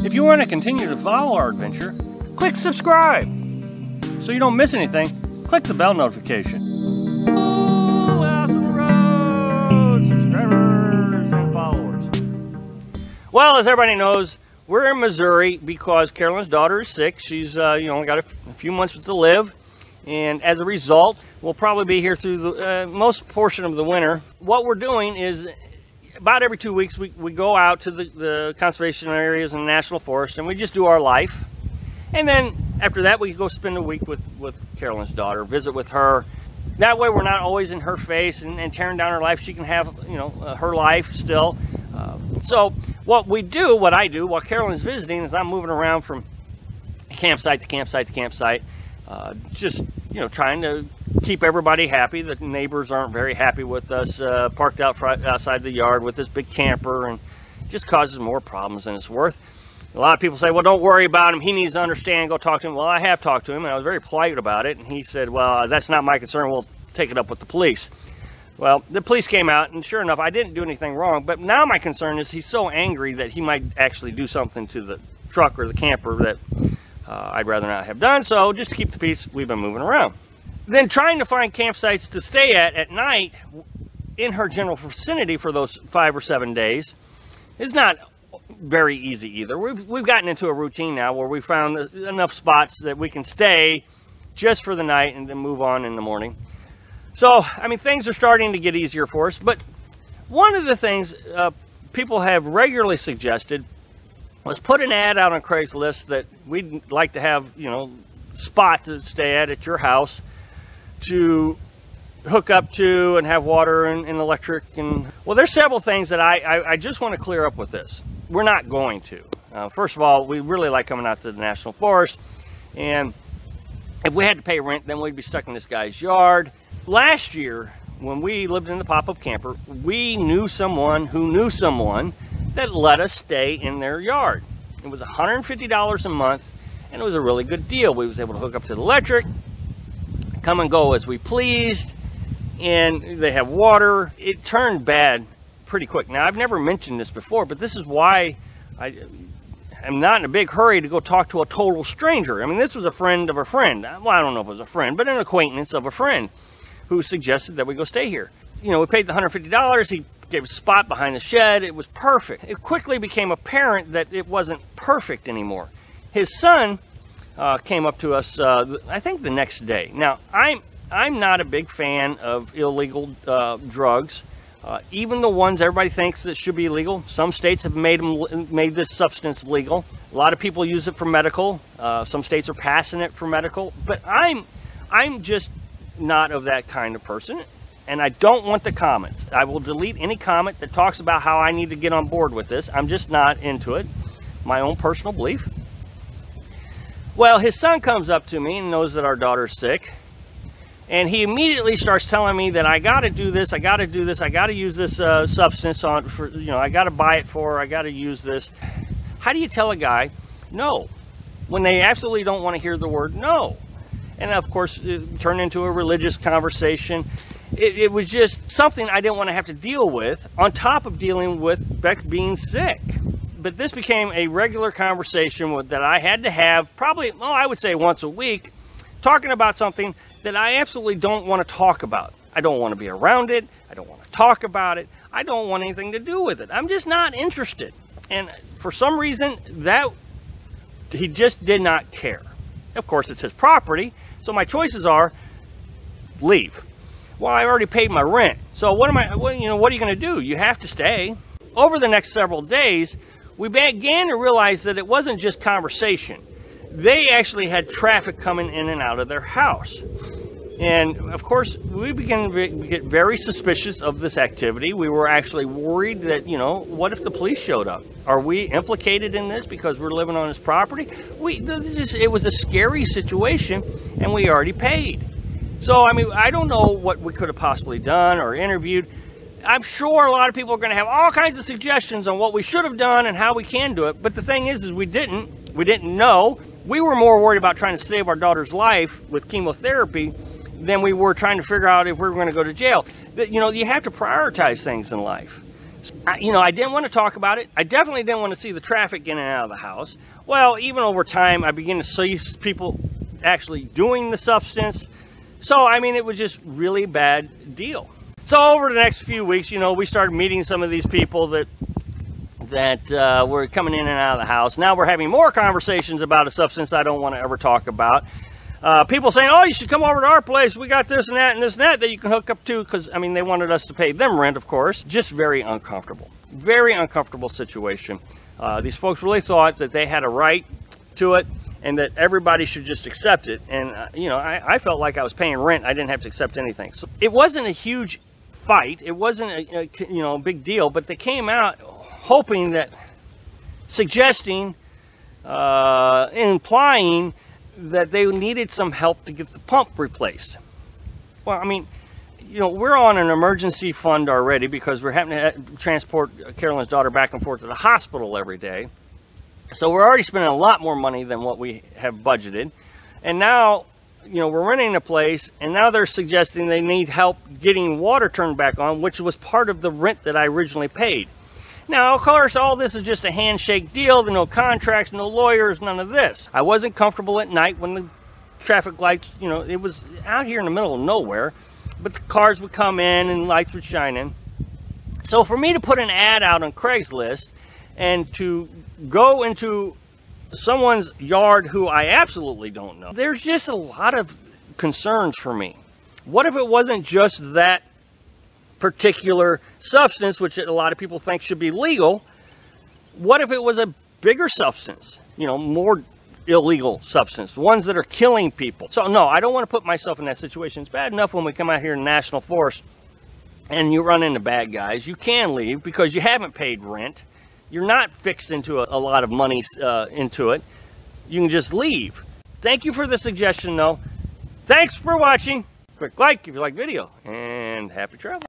If you want to continue to follow our adventure, click subscribe. So you don't miss anything, click the bell notification. Awesome road, subscribers and followers. Well, as everybody knows, we're in Missouri because Carolyn's daughter is sick. She's only got a few months to live. And as a result, we'll probably be here through the most portion of the winter. What we're doing is about every 2 weeks, we go out to the conservation areas in the national forest and we just do our life. And then after that, we go spend a week with Carolyn's daughter, visit with her. That way we're not always in her face and tearing down her life. She can have, her life still. So what I do while Carolyn's visiting is I'm moving around from campsite to campsite to campsite. Just trying to keep everybody happy. The neighbors aren't very happy with us parked outside the yard with this big camper, and it just causes more problems than it's worth. A lot of people say, well, don't worry about him, he needs to understand, go talk to him. Well, I have talked to him and I was very polite about it, and he said, well, that's not my concern, we'll take it up with the police. Well, the police came out, and sure enough, I didn't do anything wrong, but now my concern is he's so angry that he might actually do something to the truck or the camper that I'd rather not have done. So just to keep the peace, we've been moving around. Then trying to find campsites to stay at night in her general vicinity for those 5 or 7 days is not very easy either. We've gotten into a routine now where we found enough spots that we can stay just for the night and then move on in the morning. So, things are starting to get easier for us. But one of the things people have regularly suggested was put an ad out on Craigslist that we'd like to have, spot to stay at your house to hook up to and have water and electric. And well, there's several things that I just want to clear up with this. We're not going to. First of all, we really like coming out to the national forest, and if we had to pay rent, then we'd be stuck in this guy's yard. Last year, when we lived in the pop-up camper, we knew someone who knew someone that let us stay in their yard. It was $150 a month, and it was a really good deal. We was able to hook up to the electric, come and go as we pleased, and they have water. It turned bad pretty quick. Now, I've never mentioned this before, but this is why I'm not in a big hurry to go talk to a total stranger. This was a friend of a friend. Well, I don't know if it was a friend, but an acquaintance of a friend who suggested that we go stay here. We paid the $150. He gave us a spot behind the shed. It was perfect. It quickly became apparent that it wasn't perfect anymore. His son came up to us, I think the next day. Now, I'm not a big fan of illegal drugs, even the ones everybody thinks that should be illegal. Some states have made this substance legal. A lot of people use it for medical. Some states are passing it for medical. But I'm just not of that kind of person. And I don't want the comments. I will delete any comment that talks about how I need to get on board with this. I'm just not into it. My own personal belief. Well, his son comes up to me and knows that our daughter's sick. And he immediately starts telling me that I got to do this, I got to do this, I got to use this substance I got to buy it for, I got to use this. How do you tell a guy no when they absolutely don't want to hear the word no? And of course, it turned into a religious conversation. It was just something I didn't want to have to deal with on top of dealing with Beck being sick. But this became a regular conversation that I had to have probably, I would say once a week, talking about something that I absolutely don't want to talk about. I don't want to be around it. I don't want to talk about it. I don't want anything to do with it. I'm just not interested. And for some reason, that he just did not care. Of course, it's his property, so my choices are leave. Well, I already paid my rent. So what are you going to do? You have to stay. Over the next several days, we began to realize that it wasn't just conversation. They actually had traffic coming in and out of their house. And of course, we began to get very suspicious of this activity. We were actually worried that, what if the police showed up? Are we implicated in this because we're living on his property? It was a scary situation, and we already paid. So, I don't know what we could have possibly done or interviewed. I'm sure a lot of people are going to have all kinds of suggestions on what we should have done and how we can do it. But the thing is we didn't know. We were more worried about trying to save our daughter's life with chemotherapy than we were trying to figure out if we were going to go to jail. You have to prioritize things in life. I didn't want to talk about it. I definitely didn't want to see the traffic in and out of the house. Well, even over time, I began to see people actually doing the substance. So, I mean, it was just really bad deal. So over the next few weeks, we started meeting some of these people that were coming in and out of the house. Now we're having more conversations about a substance I don't want to ever talk about. People saying, oh, you should come over to our place. We got this and that and this and that you can hook up to. Because, I mean, they wanted us to pay them rent, of course. Just very uncomfortable. Very uncomfortable situation. These folks really thought that they had a right to it and that everybody should just accept it. And, I felt like I was paying rent. I didn't have to accept anything. So it wasn't a huge fight. It wasn't a big deal. But they came out hoping that, suggesting, implying that they needed some help to get the pump replaced. Well, I mean, we're on an emergency fund already because we're having to transport Carolyn's daughter back and forth to the hospital every day. So we're already spending a lot more money than what we have budgeted. And now, we're renting a place, and now they're suggesting they need help getting water turned back on, which was part of the rent that I originally paid. Now, of course, all this is just a handshake deal. There are no contracts, no lawyers, none of this. I wasn't comfortable at night when the traffic lights, it was out here in the middle of nowhere, but the cars would come in and lights would shine in. So for me to put an ad out on Craigslist and to go into someone's yard who I absolutely don't know, there's just a lot of concerns for me. What if it wasn't just that particular substance, which a lot of people think should be legal? What if it was a bigger substance, more illegal substance, ones that are killing people? So no, I don't want to put myself in that situation. It's bad enough when we come out here in the National Forest and you run into bad guys. You can leave because you haven't paid rent. You're not fixed into a lot of money into it. You can just leave. Thank you for the suggestion, though. Thanks for watching. Quick like if you like the video, and happy travel.